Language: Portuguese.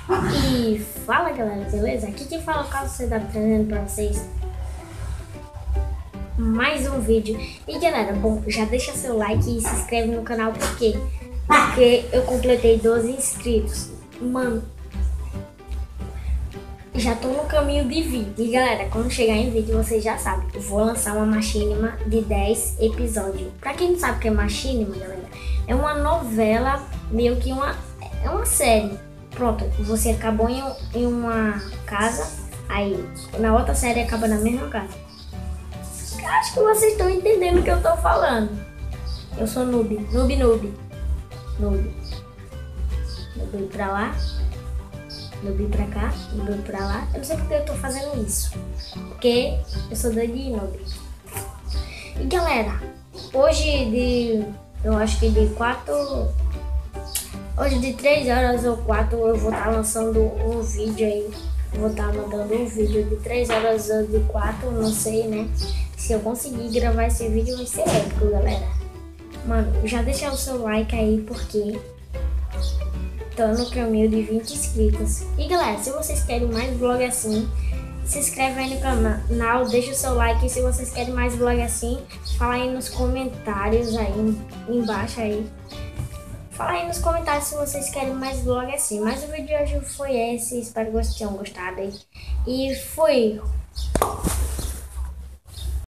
E fala galera, beleza? Aqui quem fala é o Carlos, você tá trazendo pra vocês mais um vídeo. E galera, bom, já deixa seu like e se inscreve no canal porque eu completei 12 inscritos. Mano, já tô no caminho de vídeo. E galera, quando chegar em vídeo, vocês já sabem, eu vou lançar uma machinima de 10 episódios. Pra quem não sabe o que é machinima, galera, é uma novela, meio que é uma série. Pronto, você acabou em uma casa, aí na outra série acaba na mesma casa. Acho que vocês estão entendendo o que eu tô falando. Eu sou noob. Noob pra lá, noob pra cá, noob pra lá. Eu não sei porque eu tô fazendo isso, porque eu sou doido de noob. E galera, eu acho que hoje de 3 horas ou 4 eu vou estar lançando um vídeo aí. Vou estar mandando um vídeo de 3 horas ou de 4, não sei, né? Se eu conseguir gravar esse vídeo vai ser épico, galera. Mano, já deixa o seu like aí porque tô no caminho de 20 inscritos. E galera, se vocês querem mais vlog assim, se inscreve aí no canal, deixa o seu like. E se vocês querem mais vlog assim, fala aí nos comentários aí embaixo aí. Fala aí nos comentários se vocês querem mais vlog assim. Mas o vídeo de hoje foi esse. Espero que vocês tenham gostado aí. E fui!